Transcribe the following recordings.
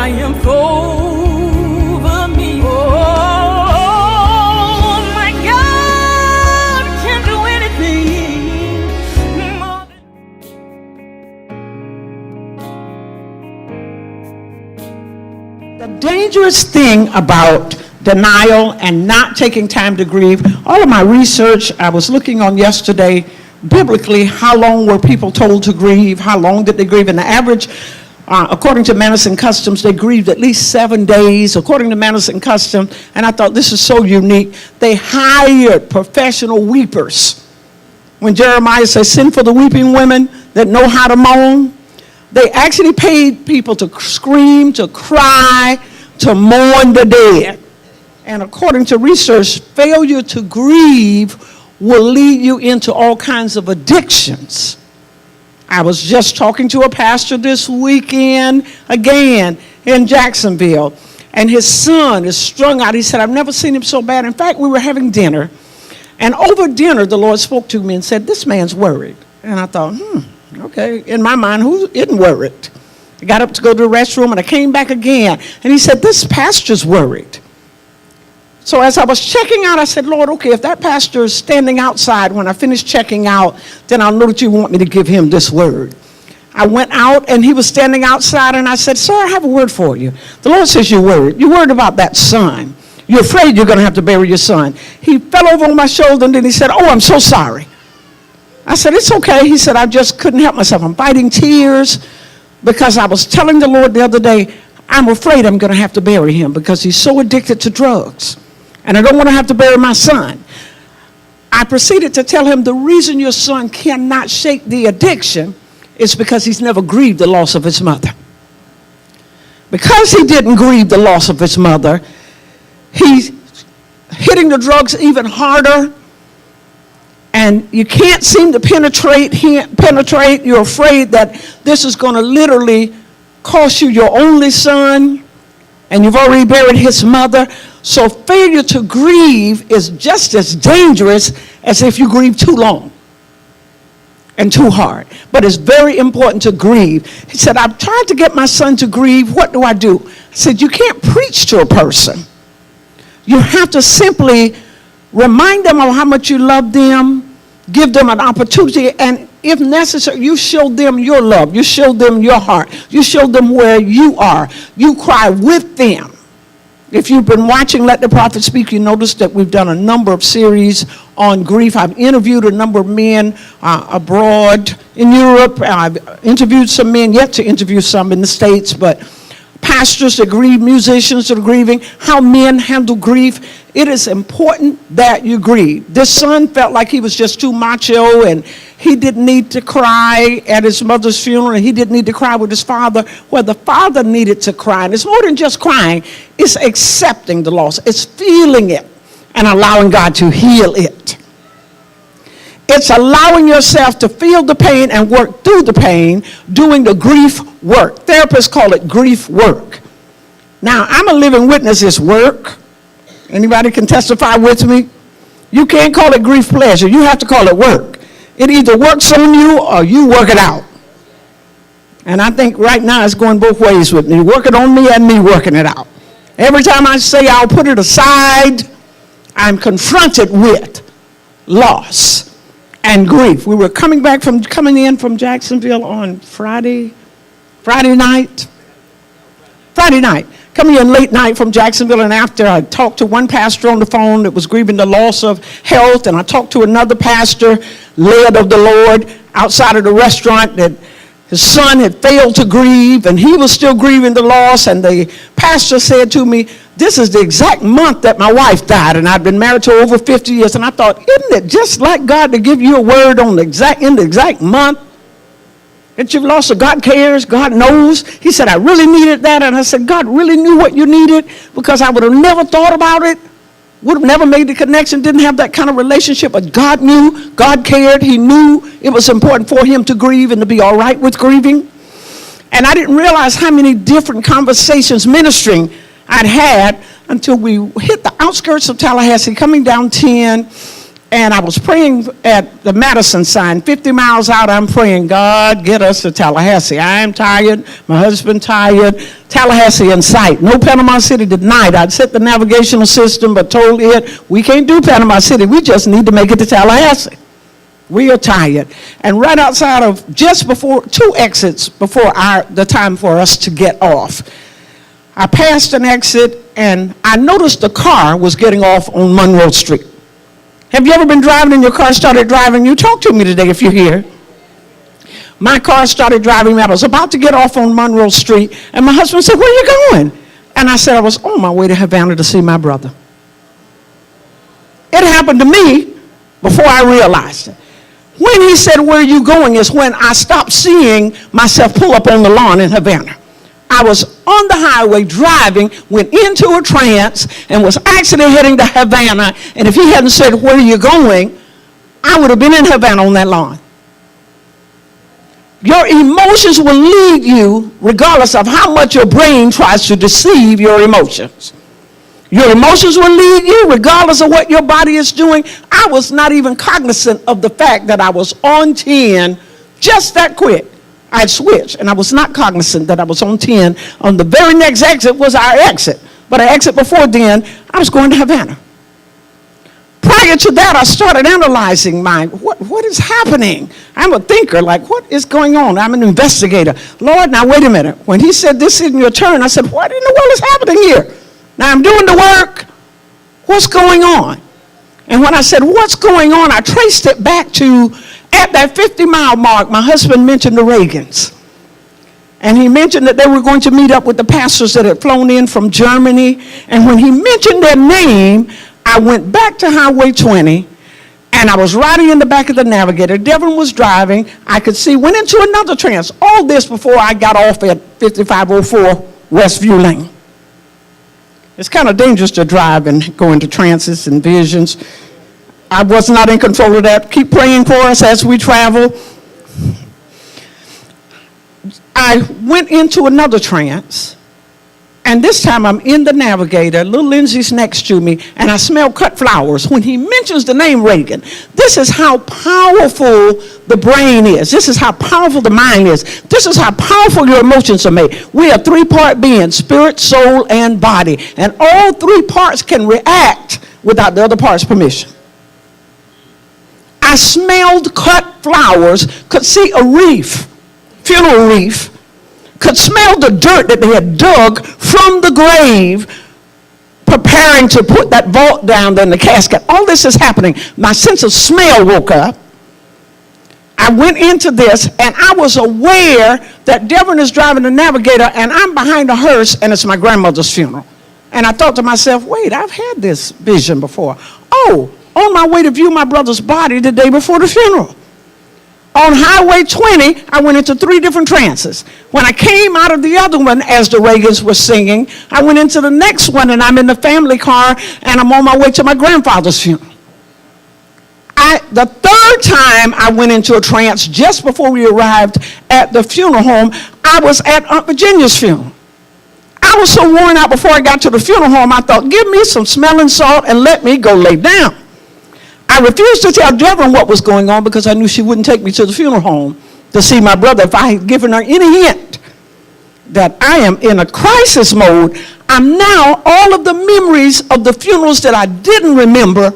triumph over me. Oh, my God can do anything more than... The dangerous thing about denial and not taking time to grieve, all of my research I was looking on yesterday, biblically, how long were people told to grieve? How long did they grieve? And the average, according to manners and customs, they grieved at least 7 days, according to manners and customs. And I thought this is so unique. They hired professional weepers. When Jeremiah says, send for the weeping women that know how to moan, they actually paid people to scream, to cry, to mourn the dead. And according to research, failure to grieve will lead you into all kinds of addictions. I was just talking to a pastor this weekend, again, in Jacksonville, and his son is strung out. He said, I've never seen him so bad. In fact, we were having dinner, and over dinner, the Lord spoke to me and said, this man's worried. And I thought, okay, in my mind, who isn't worried? I got up to go to the restroom, and I came back again, and he said, this pastor's worried. So as I was checking out, I said, Lord, okay, if that pastor is standing outside when I finish checking out, then I'll know that you want me to give him this word. I went out, and he was standing outside, and I said, sir, I have a word for you. The Lord says you're worried. You're worried about that son. You're afraid you're going to have to bury your son. He fell over on my shoulder, and then he said, oh, I'm so sorry. I said, it's okay. He said, I just couldn't help myself. I'm fighting tears because I was telling the Lord the other day, I'm afraid I'm going to have to bury him because he's so addicted to drugs. And I don't want to have to bury my son. I proceeded to tell him the reason your son cannot shake the addiction is because he's never grieved the loss of his mother. Because he didn't grieve the loss of his mother, he's hitting the drugs even harder. And you can't seem to penetrate. You're afraid that this is going to literally cost you your only son. And you've already buried his mother. So failure to grieve is just as dangerous as if you grieve too long and too hard. But it's very important to grieve. He said, I've tried to get my son to grieve. What do? I said, you can't preach to a person. You have to simply remind them of how much you love them, give them an opportunity, and if necessary, you show them your love. You show them your heart. You show them where you are. You cry with them. If you've been watching Let the Prophet Speak, you notice that we've done a number of series on grief. I've interviewed a number of men abroad in Europe. I've interviewed some men, yet to interview some in the States, but pastors that grieve, musicians that are grieving, how men handle grief. It is important that you grieve. This son felt like he was just too macho, and he didn't need to cry at his mother's funeral, and he didn't need to cry with his father. Well, the father needed to cry, and it's more than just crying. It's accepting the loss. It's feeling it and allowing God to heal it. It's allowing yourself to feel the pain and work through the pain, doing the grief work. Therapists call it grief work. Now, I'm a living witness. It's work. Anybody can testify with me? You can't call it grief pleasure. You have to call it work. It either works on you or you work it out. And I think right now it's going both ways with me. Working on me and me working it out. Every time I say I'll put it aside, I'm confronted with loss and grief. We were coming in from Jacksonville on Friday night. Coming in late night from Jacksonville, and after I talked to one pastor on the phone that was grieving the loss of health, and I talked to another pastor, led of the Lord, outside of the restaurant, that his son had failed to grieve, and he was still grieving the loss, and the pastor said to me, this is the exact month that my wife died, and I've been married to her over 50 years, and I thought, isn't it just like God to give you a word in the exact month that you've lost? So God cares, God knows. He said, I really needed that, and I said, God really knew what you needed, because I would have never thought about it, would have never made the connection, didn't have that kind of relationship, but God knew, God cared, he knew it was important for him to grieve and to be all right with grieving. And I didn't realize how many different conversations ministering I'd had until we hit the outskirts of Tallahassee, coming down 10, And I was praying at the Madison sign, 50 miles out, I'm praying, God, get us to Tallahassee. I am tired, my husband tired, Tallahassee in sight. No Panama City tonight. I'd set the navigational system, but told it, we can't do Panama City. We just need to make it to Tallahassee. We are tired. And right outside of, just before, 2 exits before the time for us to get off, I passed an exit, and I noticed the car was getting off on Monroe Street. Have you ever been driving and your car started driving you? Talk to me today if you're here. My car started driving me. I was about to get off on Monroe Street, and my husband said, where are you going? And I said, I was on my way to Havana to see my brother. It happened to me before I realized it. When he said, where are you going, is when I stopped seeing myself pull up on the lawn in Havana. I was on the highway driving, went into a trance, and was actually heading to Havana. And if he hadn't said, where are you going, I would have been in Havana on that lawn. Your emotions will lead you regardless of how much your brain tries to deceive your emotions. Your emotions will lead you regardless of what your body is doing. I was not even cognizant of the fact that I was on 10 just that quick. I had switched, and I was not cognizant that I was on 10. On the very next exit was our exit. But our exit before then, I was going to Havana. Prior to that, I started analyzing what is happening? I'm a thinker, like, what is going on? I'm an investigator. Lord, now wait a minute. When he said, this isn't your turn, I said, what in the world is happening here? Now I'm doing the work. What's going on? And when I said, what's going on, I traced it back to, at that 50-mile mark, my husband mentioned the Reagans. And he mentioned that they were going to meet up with the pastors that had flown in from Germany. And when he mentioned their name, I went back to Highway 20, and I was riding in the back of the Navigator. Devin was driving. I could see, went into another trance. All this before I got off at 5504 Westview Lane. It's kind of dangerous to drive and go into trances and visions. I was not in control of that. Keep praying for us as we travel. I went into another trance, and this time I'm in the Navigator. Little Lindsay's next to me, and I smell cut flowers. When he mentions the name Reagan, this is how powerful the brain is. This is how powerful the mind is. This is how powerful your emotions are made. We are 3-part beings, spirit, soul, and body. And all 3 parts can react without the other part's permission. I smelled cut flowers, could see a wreath, funeral wreath, could smell the dirt that they had dug from the grave, preparing to put that vault down in the casket. All this is happening. My sense of smell woke up. I went into this, and I was aware that Devin is driving the Navigator, and I'm behind a hearse, and it's my grandmother's funeral. And I thought to myself, wait, I've had this vision before. Oh, on my way to view my brother's body the day before the funeral. On Highway 20, I went into 3 different trances. When I came out of the other one, as the Reagans were singing, I went into the next one, and I'm in the family car, and I'm on my way to my grandfather's funeral. The 3rd time I went into a trance, just before we arrived at the funeral home, I was at Aunt Virginia's funeral. I was so worn out before I got to the funeral home, I thought, give me some smelling salt and let me go lay down. I refused to tell Devin what was going on because I knew she wouldn't take me to the funeral home to see my brother if I had given her any hint that I am in a crisis mode. I'm now, all of the memories of the funerals that I didn't remember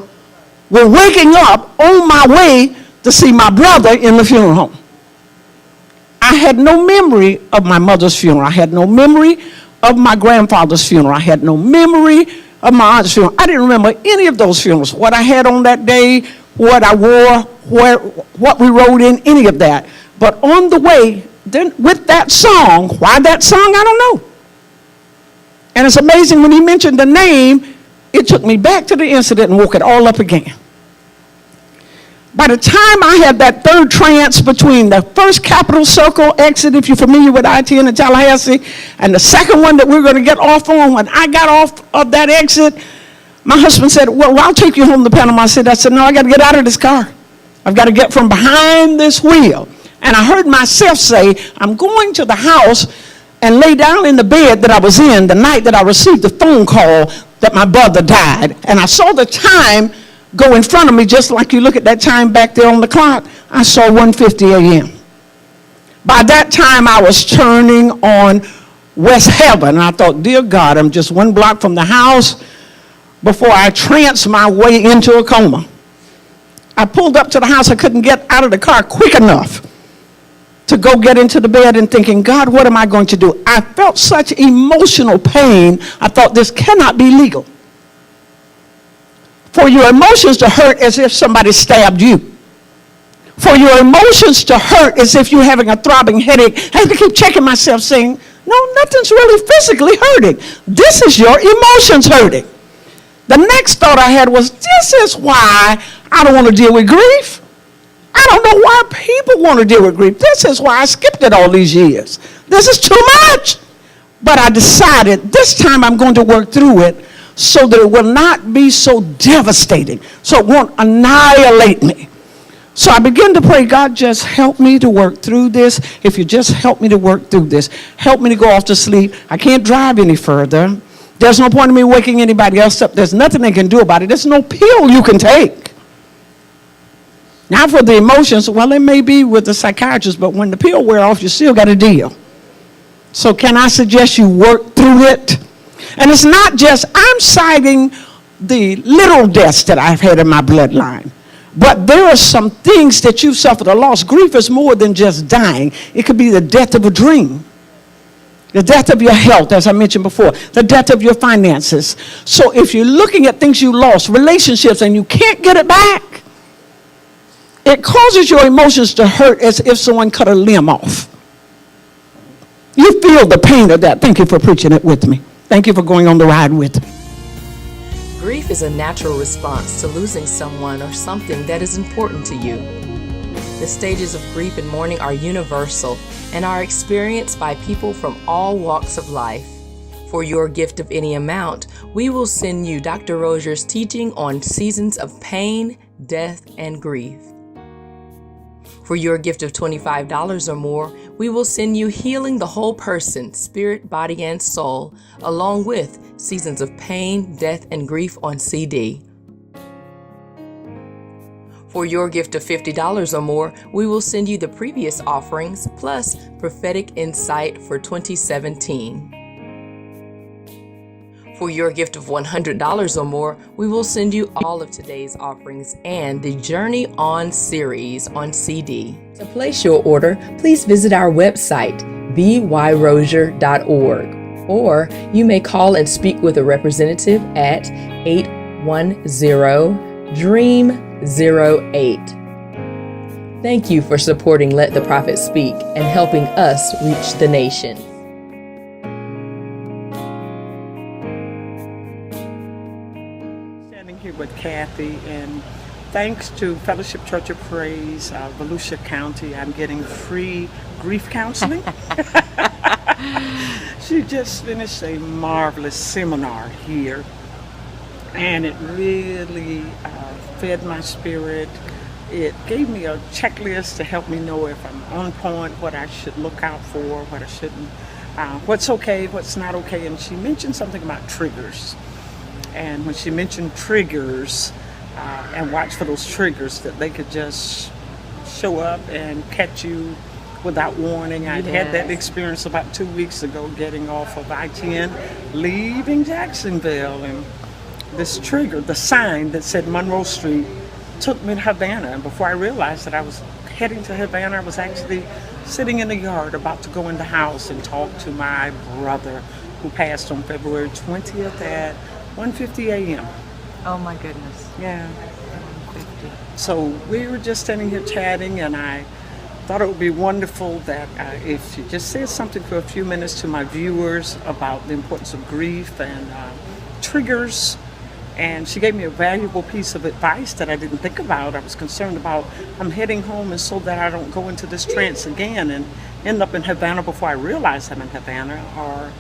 were waking up on my way to see my brother in the funeral home. I had no memory of my mother's funeral. I had no memory of my grandfather's funeral. I had no memory of my aunt's funeral. I didn't remember any of those funerals, what I had on that day, what I wore, what we rode in, any of that. But on the way, then with that song, why that song, I don't know. And it's amazing, when he mentioned the name, it took me back to the incident and woke it all up again. By the time I had that 3rd trance between the first Capitol Circle exit, if you're familiar with I-10 in Tallahassee, and the second one that we're going to get off on, when I got off of that exit, my husband said, well, I'll take you home to Panama City. I said, no, I got to get out of this car. I've got to get from behind this wheel. And I heard myself say, I'm going to the house and lay down in the bed that I was in the night that I received the phone call that my brother died. And I saw the time go in front of me, just like you look at that time back there on the clock. I saw 1:50 a.m. By that time, I was turning on West Heaven. And I thought, dear God, I'm just one block from the house before I trance my way into a coma. I pulled up to the house. I couldn't get out of the car quick enough to go get into the bed and thinking, God, what am I going to do? I felt such emotional pain. I thought this cannot be legal. For your emotions to hurt as if somebody stabbed you. For your emotions to hurt as if you're having a throbbing headache. I have to keep checking myself saying, no, nothing's really physically hurting. This is your emotions hurting. The next thought I had was, this is why I don't want to deal with grief. I don't know why people want to deal with grief. This is why I skipped it all these years. This is too much. But I decided this time I'm going to work through it so that it will not be so devastating, so it won't annihilate me. So I began to pray, God, just help me to work through this. If you just help me to work through this, help me to go off to sleep. I can't drive any further. There's no point in me waking anybody else up. There's nothing they can do about it. There's no pill you can take. Now for the emotions, well, it may be with the psychiatrist, but when the pill wear off, you still got a deal. So can I suggest you work through it? And it's not just, I'm citing the literal deaths that I've had in my bloodline. But there are some things that you've suffered a loss. Grief is more than just dying. It could be the death of a dream. The death of your health, as I mentioned before. The death of your finances. So if you're looking at things you lost, relationships, and you can't get it back, it causes your emotions to hurt as if someone cut a limb off. You feel the pain of that. Thank you for preaching it with me. Thank you for going on the ride with me. Grief is a natural response to losing someone or something that is important to you. The stages of grief and mourning are universal and are experienced by people from all walks of life. For your gift of any amount, we will send you Dr. Rosier's teaching on seasons of pain, death, and grief. For your gift of $25 or more, we will send you Healing the Whole Person, Spirit, Body, and Soul, along with Seasons of Pain, Death, and Grief on CD. For your gift of $50 or more, we will send you the previous offerings plus Prophetic Insight for 2017. For your gift of $100 or more, we will send you all of today's offerings and the Journey On series on CD. To place your order, please visit our website, byrosier.org, or you may call and speak with a representative at 810-DREAM08. Thank you for supporting Let the Prophet Speak and helping us reach the nation. With Kathy, and thanks to Fellowship Church of Praise, Volusia County, I'm getting free grief counseling. She just finished a marvelous seminar here, and it really fed my spirit. It gave me a checklist to help me know if I'm on point, what I should look out for, what I shouldn't, what's okay, what's not okay, and she mentioned something about triggers. And when she mentioned triggers, and watch for those triggers, that they could just show up and catch you without warning. I had that experience about 2 weeks ago, getting off of I-10, leaving Jacksonville, and this trigger, the sign that said Monroe Street, took me to Havana. And before I realized that I was heading to Havana, I was actually sitting in the yard about to go in the house and talk to my brother, who passed on February 20th at 1:50 a.m. Oh my goodness. Yeah. 150. So we were just standing here chatting, and I thought it would be wonderful that if you just said something for a few minutes to my viewers about the importance of grief and triggers. And she gave me a valuable piece of advice that I didn't think about. I was concerned about, I'm heading home, and so that I don't go into this trance again and end up in Havana before I realize I'm in Havana, or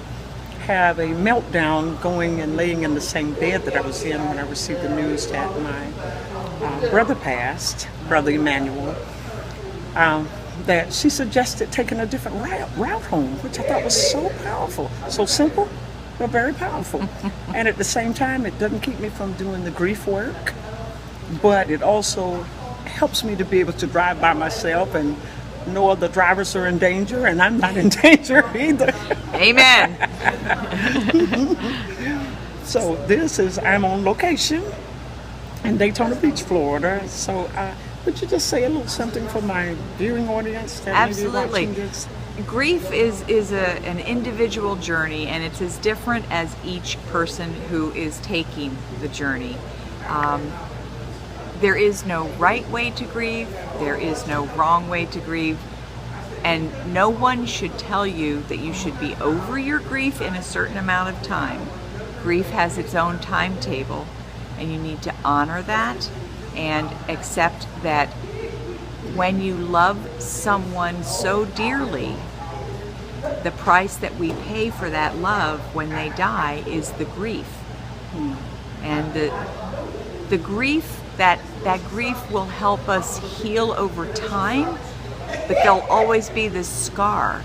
have a meltdown going and laying in the same bed that I was in when I received the news that my brother passed, Brother Emmanuel, that she suggested taking a different route home, which I thought was so powerful, so simple, but very powerful. And at the same time, it doesn't keep me from doing the grief work but it also helps me to be able to drive by myself and no other drivers are in danger, and I'm not in danger either. Amen. So I'm on location in Daytona Beach, Florida. So would you just say a little something for my viewing audience that may be Absolutely. watching this? Grief is an individual journey, and it's as different as each person who is taking the journey. There is no right way to grieve. There is no wrong way to grieve. And no one should tell you that you should be over your grief in a certain amount of time. Grief has its own timetable, and you need to honor that and accept that when you love someone so dearly, the price that we pay for that love when they die is the grief. And the grief, that grief will help us heal over time, but there'll always be this scar.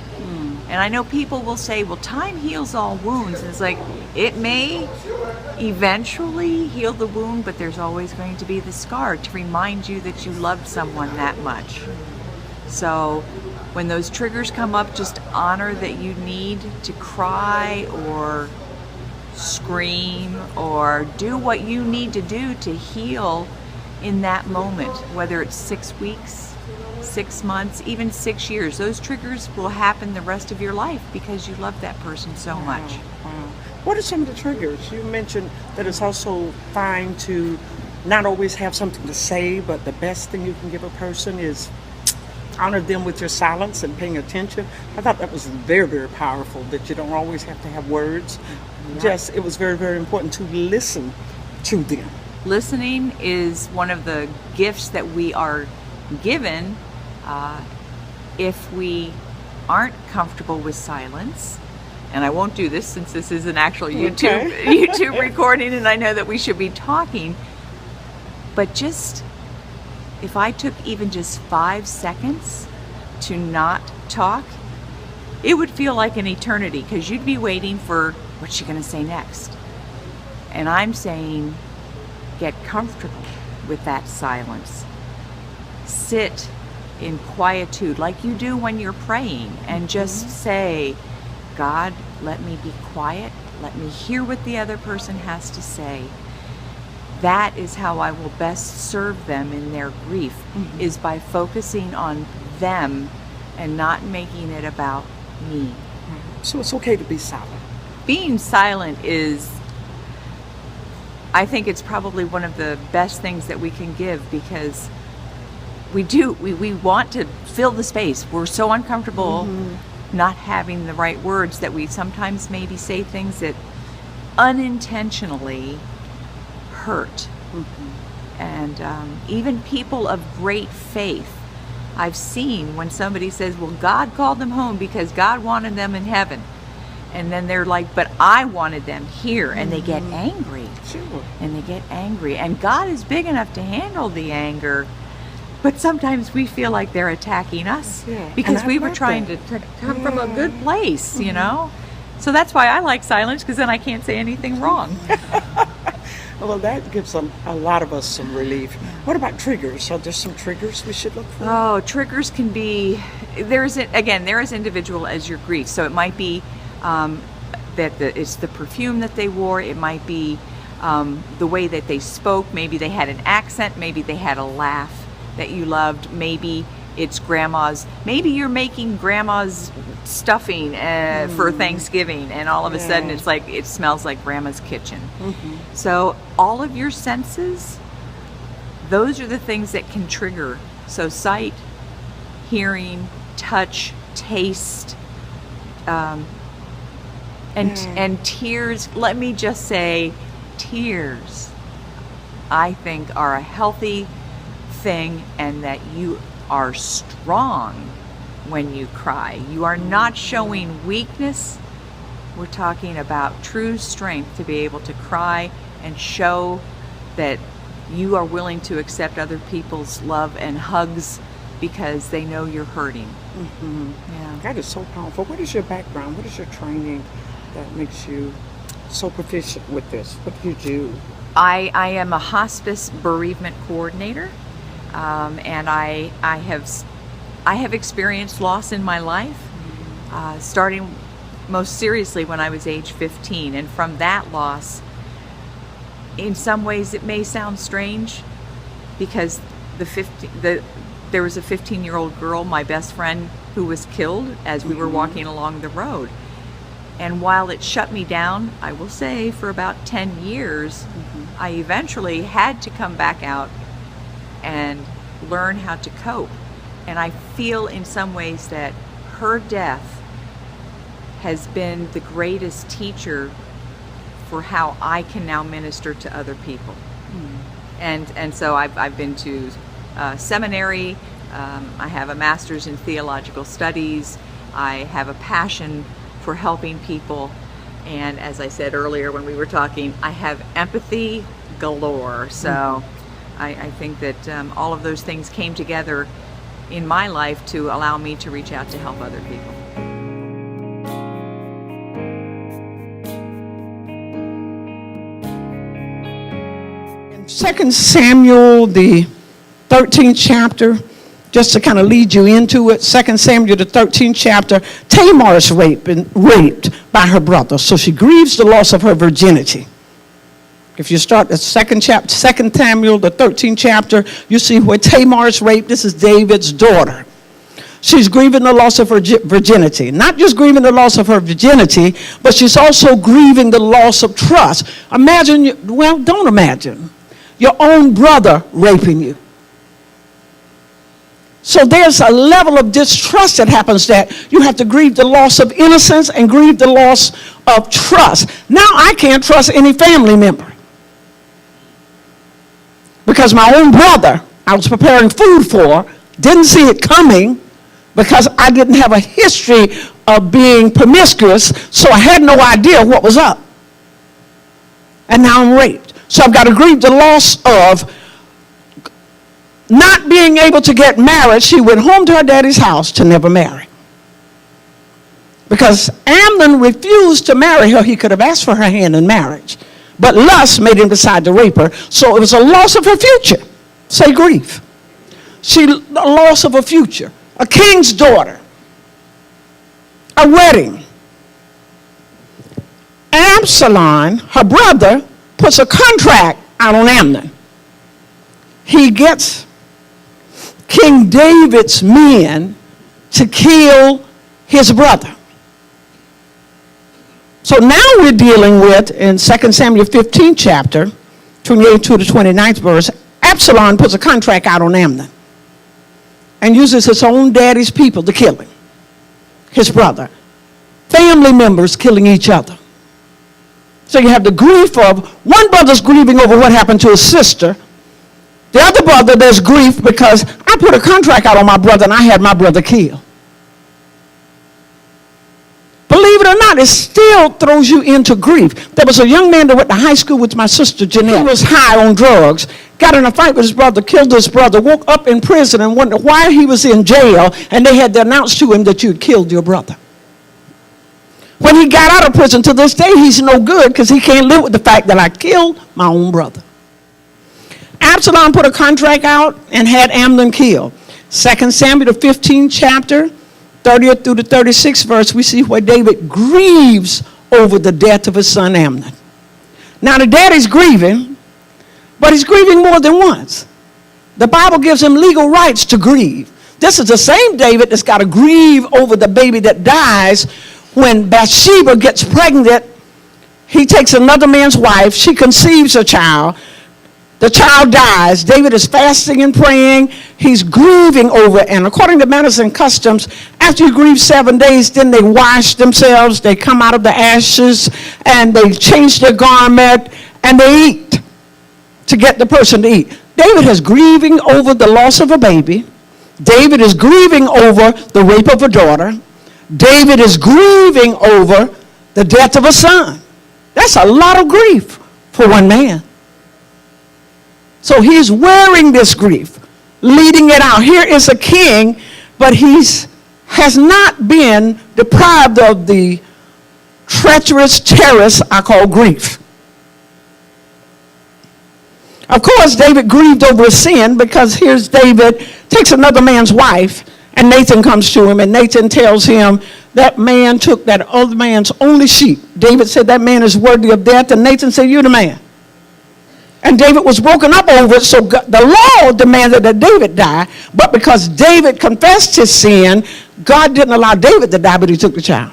And I know people will say, well, time heals all wounds. And it's like, it may eventually heal the wound, but there's always going to be the scar to remind you that you loved someone that much. So when those triggers come up, just honor that you need to cry or scream or do what you need to do to heal in that moment, whether it's 6 weeks, 6 months, even 6 years. Those triggers will happen the rest of your life because you love that person so much. Wow. What are some of the triggers? You mentioned that it's also fine to not always have something to say, but the best thing you can give a person is honor them with your silence and paying attention. I thought that was very, very powerful, that you don't always have to have words. Just, it was very, very important to listen to them. Listening is one of the gifts that we are given if we aren't comfortable with silence. And I won't do this since this is an actual YouTube recording, and I know that we should be talking. But just, if I took even just 5 seconds to not talk, it would feel like an eternity, because you'd be waiting for, what's she gonna say next? And I'm saying, get comfortable with that silence. Sit in quietude like you do when you're praying, and just say, God, let me be quiet. Let me hear what the other person has to say. That is how I will best serve them in their grief, is by focusing on them and not making it about me. So it's okay to be silent. Being silent is, I think it's probably one of the best things that we can give, because we want to fill the space. We're so uncomfortable not having the right words that we sometimes maybe say things that unintentionally hurt. And even people of great faith, I've seen when somebody says, well, God called them home because God wanted them in heaven. And then they're like, but I wanted them here. And they get angry. Sure. And they get angry. And God is big enough to handle the anger. But sometimes we feel like they're attacking us because we were trying to come from a good place, you know? So that's why I like silence, because then I can't say anything wrong. Well, that gives a lot of us some relief. What about triggers? Are there some triggers we should look for? Oh, triggers can be, they're as individual as your grief. So it might be it's the perfume that they wore. It might be the way that they spoke. Maybe they had an accent. Maybe they had a laugh that you loved. Maybe it's grandma's. Maybe you're making grandma's stuffing for Thanksgiving, and all of a sudden it's like, it smells like grandma's kitchen. So all of your senses, those are the things that can trigger. So sight, hearing, touch, taste, and tears. Let me just say, tears, I think, are a healthy thing, and that you are strong when you cry. You are not showing weakness. We're talking about true strength to be able to cry and show that you are willing to accept other people's love and hugs because they know you're hurting. That is so powerful. What is your background? What is your training that makes you so proficient with this? What do you do? I am a hospice bereavement coordinator, and I have experienced loss in my life, starting most seriously when I was age 15, and from that loss, in some ways it may sound strange, because there was a 15-year-old girl, my best friend, who was killed as we were walking along the road. And while it shut me down, I will say, for about 10 years, I eventually had to come back out and learn how to cope. And I feel in some ways that her death has been the greatest teacher for how I can now minister to other people. And so I've been to seminary. I have a master's in theological studies. I have a passion for helping people, and as I said earlier when we were talking, I have empathy galore. So I think that all of those things came together in my life to allow me to reach out to help other people. In 2 Samuel, the 13th chapter, just to kind of lead you into it, 2 Samuel, the 13th chapter, Tamar is raped by her brother, so she grieves the loss of her virginity. If you start the 2 Samuel, the 13th chapter, you see where Tamar is raped. This is David's daughter. She's grieving the loss of her virginity. Not just grieving the loss of her virginity, but she's also grieving the loss of trust. Don't imagine your own brother raping you. So there's a level of distrust that happens, that you have to grieve the loss of innocence and grieve the loss of trust. Now I can't trust any family member, because my own brother I was preparing food for didn't see it coming, because I didn't have a history of being promiscuous, so I had no idea what was up. And now I'm raped. So I've got to grieve the loss of not being able to get married. She went home to her daddy's house to never marry, because Amnon refused to marry her. He could have asked for her hand in marriage, but lust made him decide to rape her. So it was a loss of her future. Say grief. A loss of a future, a king's daughter, a wedding. Absalom, her brother, puts a contract out on Amnon. He gets King David's men to kill his brother. So now we're dealing with, in 2 Samuel 15 chapter, 28 to the 29th verse, Absalom puts a contract out on Amnon and uses his own daddy's people to kill him, his brother. Family members killing each other. So you have the grief of one brother's grieving over what happened to his sister. The other brother, there's grief because I put a contract out on my brother and I had my brother killed. Believe it or not, it still throws you into grief. There was a young man that went to high school with my sister Jeanette. He was high on drugs, got in a fight with his brother, killed his brother, woke up in prison and wondered why he was in jail, and they had to announce to him that you had killed your brother. When he got out of prison, to this day, he's no good because he can't live with the fact that I killed my own brother. Absalom put a contract out and had Amnon killed. 2 Samuel, the 15th chapter, 30th through the 36th verse, we see where David grieves over the death of his son Amnon. Now the daddy's grieving, but he's grieving more than once. The Bible gives him legal rights to grieve. This is the same David that's got to grieve over the baby that dies when Bathsheba gets pregnant. He takes another man's wife. She conceives a child. The child dies. David is fasting and praying. He's grieving over it. And according to manners and customs, after you grieve 7 days, then they wash themselves. They come out of the ashes and they change their garment and they eat to get the person to eat. David is grieving over the loss of a baby. David is grieving over the rape of a daughter. David is grieving over the death of a son. That's a lot of grief for one man. So he's wearing this grief, leading it out. Here is a king, but has not been deprived of the treacherous terrorist I call grief. Of course, David grieved over his sin because here's David takes another man's wife, and Nathan comes to him, and Nathan tells him that man took that other man's only sheep. David said that man is worthy of death, and Nathan said, you're the man. And David was broken up over it, so the law demanded that David die, but because David confessed his sin, God didn't allow David to die, but he took the child.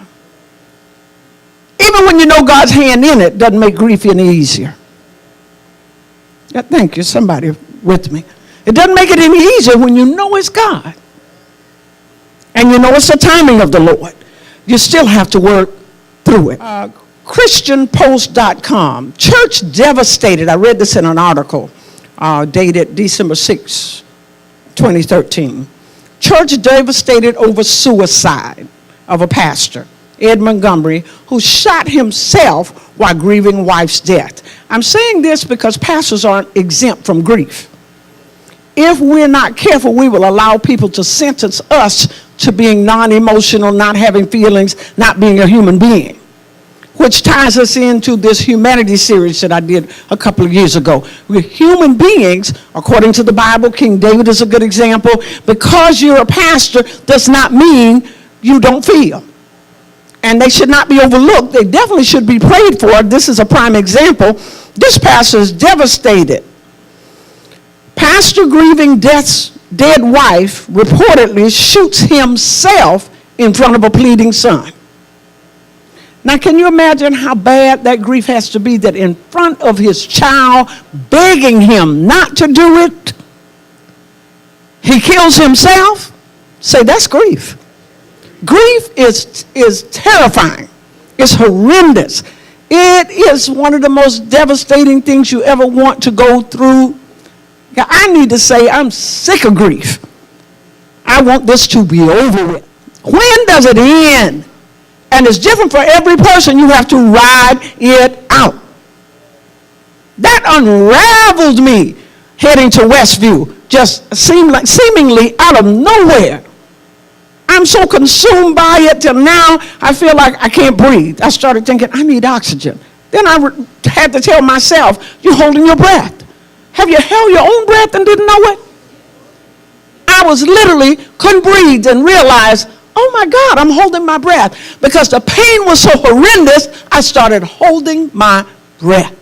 Even when you know God's hand in it, doesn't make grief any easier. Yeah, thank you, somebody with me. It doesn't make it any easier when you know it's God. And you know it's the timing of the Lord. You still have to work through it. ChristianPost.com. Church devastated. I read this in an article dated December 6, 2013. Church devastated over suicide of a pastor, Ed Montgomery, who shot himself while grieving wife's death. I'm saying this because pastors aren't exempt from grief. If we're not careful, we will allow people to sentence us to being non-emotional, not having feelings, not being a human being, which ties us into this humanity series that I did a couple of years ago. We're human beings, according to the Bible. King David is a good example. Because you're a pastor does not mean you don't feel. And they should not be overlooked. They definitely should be prayed for. This is a prime example. This pastor is devastated. Pastor grieving dead wife reportedly shoots himself in front of a pleading son. Now, can you imagine how bad that grief has to be, that in front of his child, begging him not to do it, he kills himself? Say, that's grief. Grief is terrifying. It's horrendous. It is one of the most devastating things you ever want to go through. I need to say I'm sick of grief. I want this to be over with. When does it end? And it's different for every person. You have to ride it out. That unraveled me heading to Westview, just seemingly out of nowhere. I'm so consumed by it till now I feel like I can't breathe. I started thinking, I need oxygen. Then I had to tell myself, you're holding your breath. Have you held your own breath and didn't know it? I was literally couldn't breathe and realized, oh my God, I'm holding my breath. Because the pain was so horrendous, I started holding my breath.